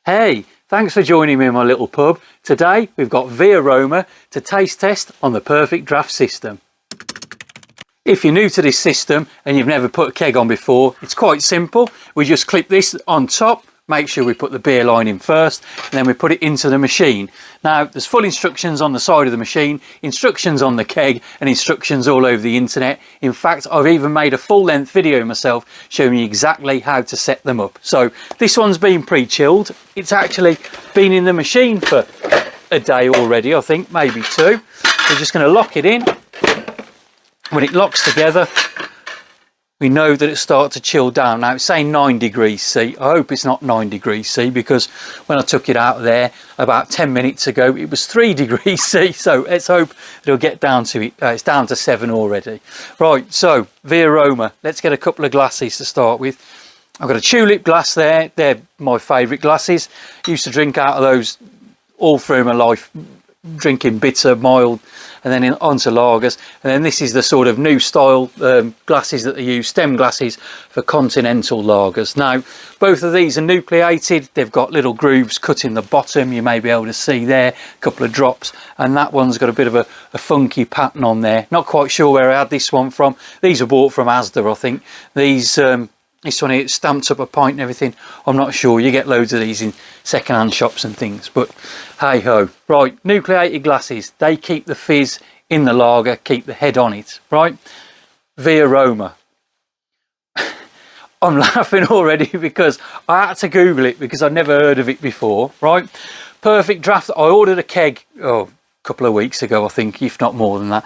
Hey, thanks for joining me in my little pub. Today we've got Via Roma to taste test on the Perfect Draft system. If you're new to this system and you've never put a keg on before, it's quite simple. We just clip this on top, make sure we put the beer line in first, and then we put it into the machine. Now there's full instructions on the side of the machine, instructions on the keg, and instructions all over the internet. In fact, I've even made a full-length video myself showing you exactly how to set them up. So this one's been pre-chilled. It's actually been in the machine for a day already, I think, maybe two. We're just going to lock it in. When it locks together, we know that it starts to chill down. Now it's saying 9 degrees C. I hope it's not 9 degrees C, because when I took it out of there about 10 minutes ago, it was 3 degrees C. So let's hope it'll get down to it. It's down to 7 already. Right, so Via Roma. Let's get a couple of glasses to start with. I've got a tulip glass there. They're my favourite glasses. Used to drink out of those all through my life, drinking bitter, mild, and then onto lagers. And then this is the sort of new style glasses that they use, stem glasses for continental lagers. Now both of these are nucleated. They've got little grooves cut in the bottom, you may be able to see there, a couple of drops, and that one's got a bit of a funky pattern on there. Not quite sure where I had this one from. These were bought from Asda, I think. These this one here, stamped up a pint and everything. I'm not sure. You get loads of these in second-hand shops and things, but hey ho. Right, nucleated glasses, they keep the fizz in the lager, keep the head on it, right? Via Roma. I'm laughing already because I had to Google it because I'd never heard of it before, right? Perfect Draft. I ordered a keg a couple of weeks ago, I think, if not more than that.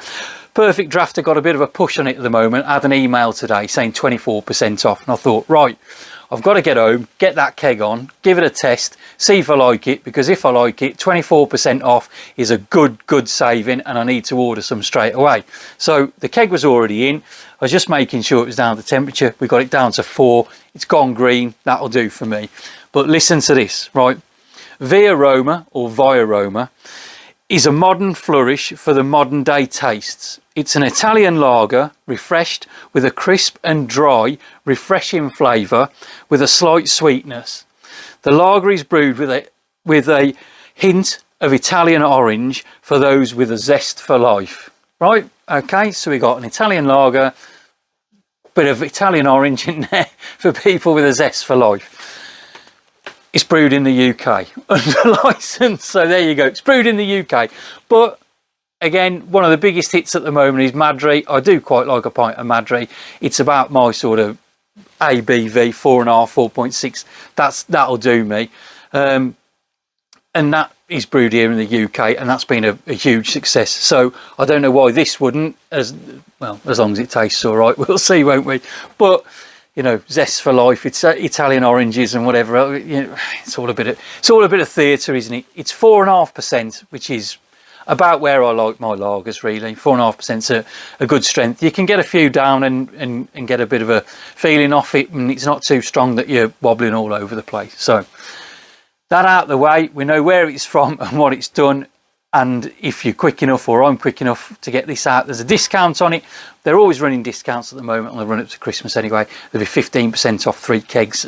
Perfect Draft have got a bit of a push on it at the moment. I had an email today saying 24% off, and I thought, right, I've got to get home, get that keg on, give it a test, see if I like it, because if I like it, 24% off is a good saving, and I need to order some straight away. So the keg was already in. I was just making sure it was down to temperature. We got it down to 4. It's gone green. That'll do for me. But listen to this, right? Via Roma, or Via Roma, is a modern flourish for the modern day tastes. It's an Italian lager, refreshed with a crisp and dry, refreshing flavour with a slight sweetness. The lager is brewed with a hint of Italian orange for those with a zest for life. Right, okay, so we got an Italian lager, bit of Italian orange in there for people with a zest for life. It's brewed in the UK under licence, so there you go. It's brewed in the UK, but again, one of the biggest hits at the moment is Madri. I do quite like a pint of Madri. It's about my sort of ABV, 4.5, 4.6. That'll do me, and that is brewed here in the UK, and that's been a huge success. So I don't know why this wouldn't, as long as it tastes all right. We'll see, won't we? But you know, zest for life. It's Italian oranges and whatever. You know, it's all a bit of theatre, isn't it? It's 4.5%, which is about where I like my lagers, really. 4.5% a good strength. You can get a few down and get a bit of a feeling off it, and it's not too strong that you're wobbling all over the place. So that out of the way, we know where it's from and what it's done. And if you're quick enough, or I'm quick enough to get this out, there's a discount on it. They're always running discounts at the moment on the run up to Christmas anyway. There'll be 15% off 3 kegs,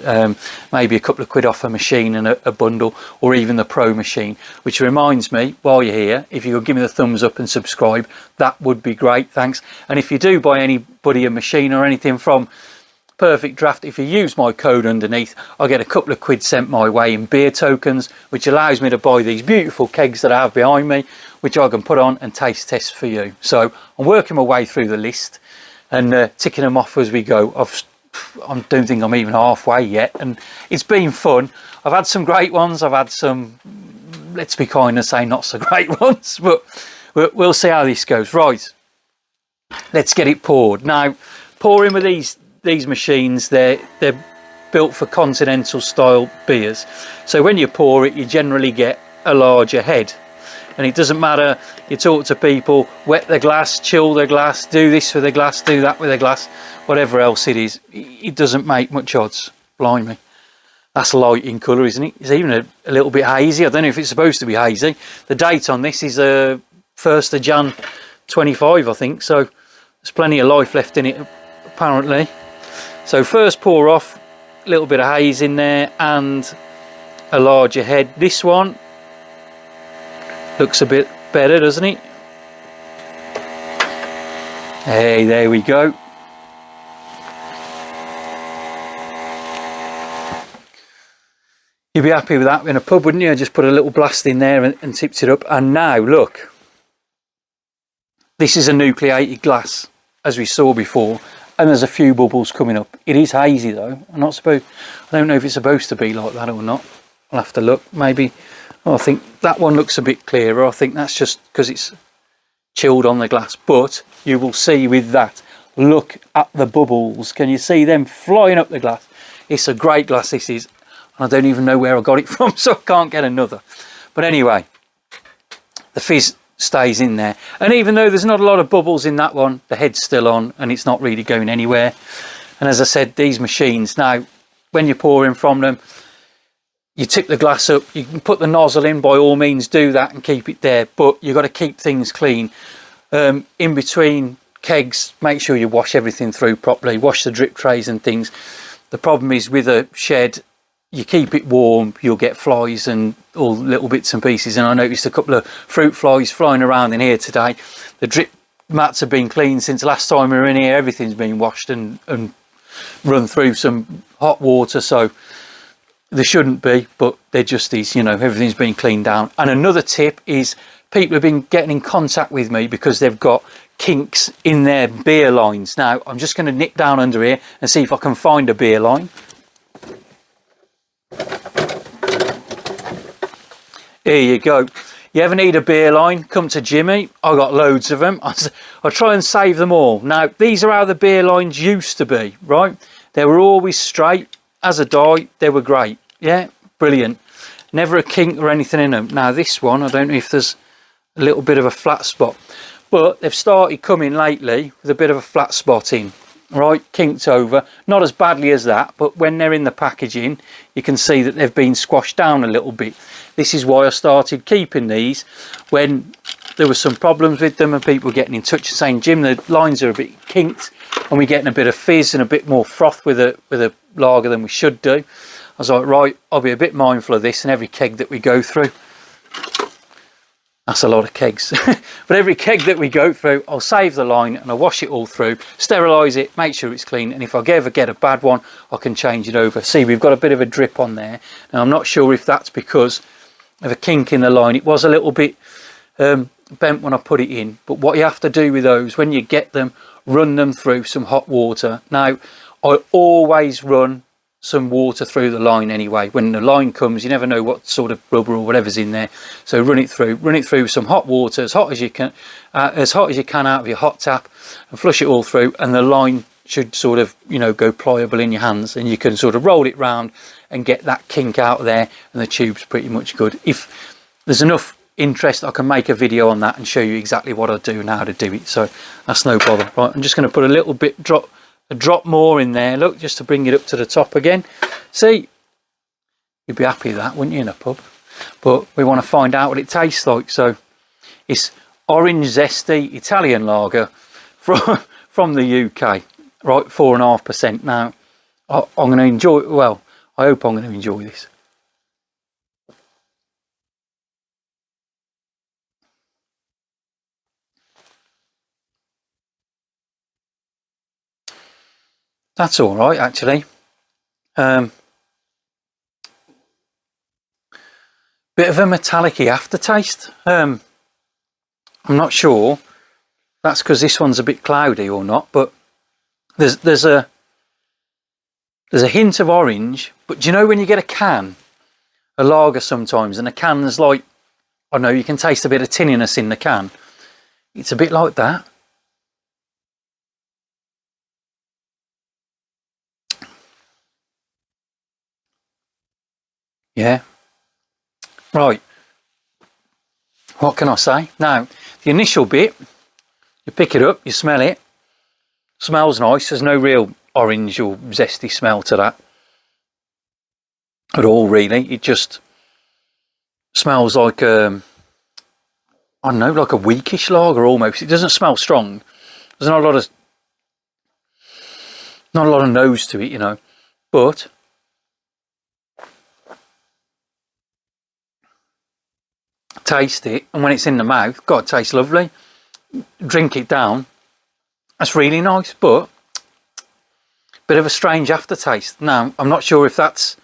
maybe a couple of quid off a machine and a bundle, or even the Pro machine. Which reminds me, while you're here, if you could give me the thumbs up and subscribe, that would be great, thanks. And if you do buy anybody a machine or anything from Perfect Draft, if you use my code underneath, I'll get a couple of quid sent my way in beer tokens, which allows me to buy these beautiful kegs that I have behind me, which I can put on and taste test for you. So I'm working my way through the list and ticking them off as we go. I don't think I'm even halfway yet, and it's been fun. I've had some great ones. I've had some, let's be kind and say, not so great ones, but we'll see how this goes. Right, let's get it poured. Now, pouring with these machines, they're built for continental style beers, so when you pour it, you generally get a larger head. And it doesn't matter, you talk to people, wet the glass, chill the glass, do this with the glass, do that with the glass, whatever else it is, it doesn't make much odds. Blimey, that's light in colour, isn't it? It's even a little bit hazy. I don't know if it's supposed to be hazy. The date on this is 1st of Jan 25, I think, so there's plenty of life left in it apparently. So first pour off, a little bit of haze in there, and a larger head. This one looks a bit better, doesn't it? Hey, there we go. You'd be happy with that in a pub, wouldn't you? Just put a little blast in there and tipped it up. And now, look, this is a nucleated glass, as we saw before, and there's a few bubbles coming up. It is hazy though. I don't know if it's supposed to be like that or not. I'll have to look. Maybe. Oh, I think that one looks a bit clearer. I think that's just because it's chilled on the glass. But you will see with that, look at the bubbles. Can you see them flying up the glass? It's a great glass, this is. I don't even know where I got it from, so I can't get another. But anyway, the fizz stays in there. And even though there's not a lot of bubbles in that one, the head's still on and it's not really going anywhere. And as I said, these machines, now, when you're pouring from them, you tip the glass up, you can put the nozzle in, by all means do that and keep it there. But you've got to keep things clean. In between kegs, make sure you wash everything through properly, wash the drip trays and things. The problem is with a shed, you keep it warm, you'll get flies and all little bits and pieces. And I noticed a couple of fruit flies flying around in here today. The drip mats have been cleaned since last time we were in here. Everything's been washed and run through some hot water, so there shouldn't be, but there just is, you know, everything's been cleaned down. And another tip is, people have been getting in contact with me because they've got kinks in their beer lines. Now, I'm just going to nip down under here and see if I can find a beer line. Here you go. You ever need a beer line, come to Jimmy. I got loads of them. I try and save them all. Now, these are how the beer lines used to be, right? They were always straight as a die. They were great. Yeah, brilliant. Never a kink or anything in them. Now, this one, I don't know if there's a little bit of a flat spot, but they've started coming lately with a bit of a flat spot in. Right, kinked over, not as badly as that, but when they're in the packaging you can see that they've been squashed down a little bit. This is why I started keeping these when there were some problems with them and people getting in touch and saying, Jim, the lines are a bit kinked and we're getting a bit of fizz and a bit more froth with a lager than we should do. I was like, right, I'll be a bit mindful of this in every keg that we go through. That's a lot of kegs. But every keg that we go through, I'll save the line and I'll wash it all through, sterilise it, make sure it's clean. And if I ever get a bad one, I can change it over. See, we've got a bit of a drip on there. Now, I'm not sure if that's because of a kink in the line. It was a little bit bent when I put it in. But what you have to do with those, when you get them, run them through some hot water. Now, I always run some water through the line anyway. When the line comes, you never know what sort of rubber or whatever's in there, so run it through with some hot water, as hot as you can out of your hot tap, and flush it all through, and the line should sort of, you know, go pliable in your hands, and you can sort of roll it round and get that kink out of there, and the tube's pretty much good. If there's enough interest, I can make a video on that and show you exactly what I do and how to do it, so that's no bother. Right, I'm just going to put a little bit a drop more in there, look, just to bring it up to the top again. See, you'd be happy with that, wouldn't you, in a pub? But we want to find out what it tastes like. So it's orange zesty Italian lager from the UK, right, 4.5%. Now I'm going to enjoy, well, I hope I'm going to enjoy this. That's all right, actually. Bit of a metallic-y aftertaste. I'm not sure that's because this one's a bit cloudy or not, but there's a hint of orange. But do you know when you get a lager sometimes, and the can's like, I don't know, you can taste a bit of tinniness in the can. It's a bit like that. Yeah. Right. What can I say? Now, the initial bit, you pick it up, you smell it. Smells nice. There's no real orange or zesty smell to that at all, really. It just smells like I don't know, like a weakish lager almost. It doesn't smell strong. There's not a lot of nose to it, you know. But taste it, and when it's in the mouth, God, it tastes lovely. Drink it down, that's really nice, but bit of a strange aftertaste. Now, I'm not sure if that's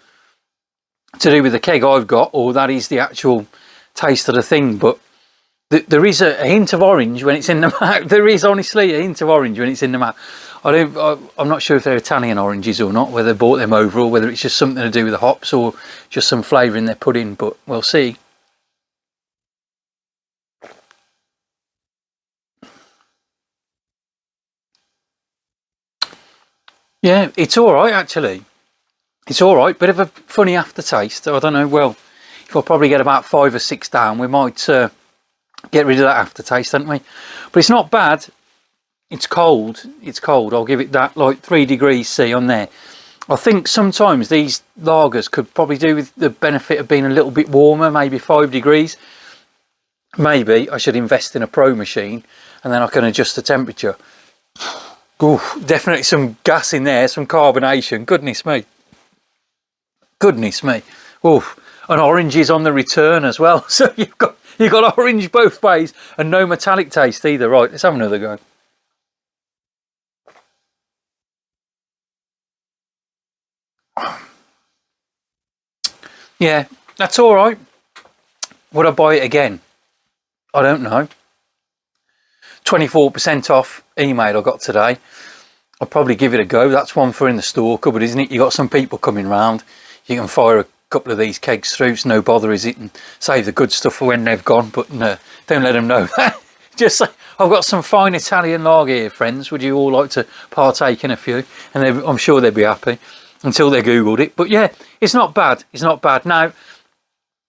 to do with the keg I've got, or that is the actual taste of the thing, but there is a hint of orange when it's in the mouth. There is honestly a hint of orange when it's in the mouth. I'm not sure if they're Italian oranges or not, whether they bought them over, or whether it's just something to do with the hops, or just some flavouring they put in, but we'll see. Yeah, it's all right actually. It's all right. Bit of a funny aftertaste. I don't know. Well, if I probably get about 5 or 6 down, we might get rid of that aftertaste, don't we? But it's not bad. It's cold. It's cold. I'll give it that, like 3 degrees C on there. I think sometimes these lagers could probably do with the benefit of being a little bit warmer, maybe 5 degrees. Maybe I should invest in a pro machine, and then I can adjust the temperature. Ooh, definitely some gas in there, some carbonation. Goodness me. Goodness me. Oh, and oranges on the return as well. So you've got orange both ways and no metallic taste either. Right, let's have another go. Yeah, that's all right. Would I buy it again? I don't know. 24% off email I got today. I'll probably give it a go. That's one for in the store cupboard, isn't it? You got some people coming round. You can fire a couple of these kegs through. It's no bother, is it? And save the good stuff for when they've gone. But no, don't let them know that. Just say, I've got some fine Italian lager here, friends. Would you all like to partake in a few? And I'm sure they'd be happy until they Googled it. But yeah, it's not bad. It's not bad. Now,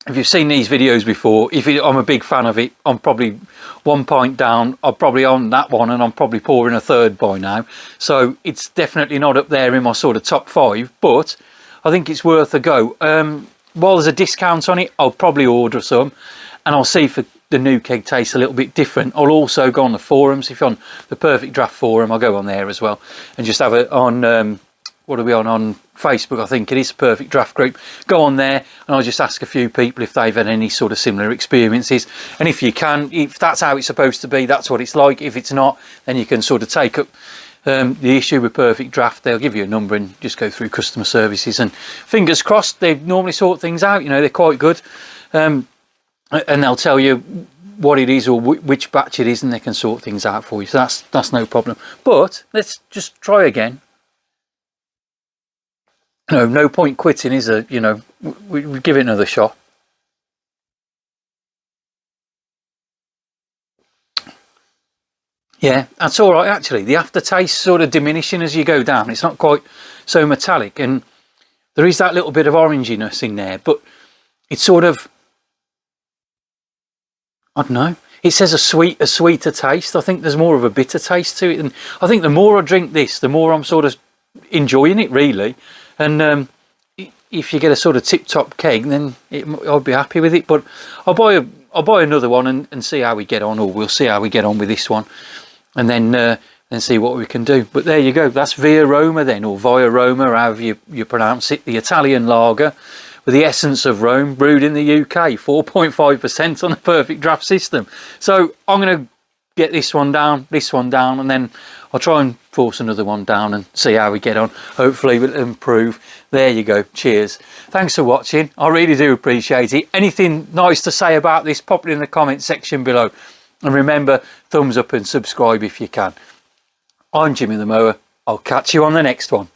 if you've seen these videos before, I'm a big fan of it. I'm probably 1 pint down. I'm probably on that one, and I'm probably pouring a third by now. So it's definitely not up there in my sort of top 5, but I think it's worth a go. While there's a discount on it, I'll probably order some, and I'll see if the new keg tastes a little bit different. I'll also go on the forums. If you're on the Perfect Draft forum, I'll go on there as well and just have it on, what are we on Facebook? I think it is Perfect Draft Group. Go on there and I'll just ask a few people if they've had any sort of similar experiences. And if you can, if that's how it's supposed to be, that's what it's like. If it's not, then you can sort of take up the issue with Perfect Draft. They'll give you a number and just go through customer services, and fingers crossed, they normally sort things out. You know, they're quite good, and they'll tell you what it is or which batch it is, and they can sort things out for you. So that's no problem. But let's just try again. No point quitting, is there? You know, we give it another shot. Yeah, that's all right actually. The aftertaste sort of diminishing as you go down. It's not quite so metallic, and there is that little bit of oranginess in there, but it's sort of, I don't know. It says a sweeter taste. I think there's more of a bitter taste to it, and I think the more I drink this, the more I'm sort of enjoying it really. And if you get a sort of tip-top keg, then I'll be happy with it. But I'll buy another one and see how we get on, or we'll see how we get on with this one, and then see what we can do. But there you go. That's Via Roma then, or Via Roma, however you pronounce it. The Italian lager with the essence of Rome, brewed in the UK, 4.5% on the Perfect Draft system. So I'm going to get this one down, and then I'll try and force another one down and see how we get on. Hopefully we'll improve. There you go. Cheers. Thanks for watching. I really do appreciate it. Anything nice to say about this, pop it in the comment section below. And remember, thumbs up and subscribe if you can. I'm Jimmy the Mower. I'll catch you on the next one.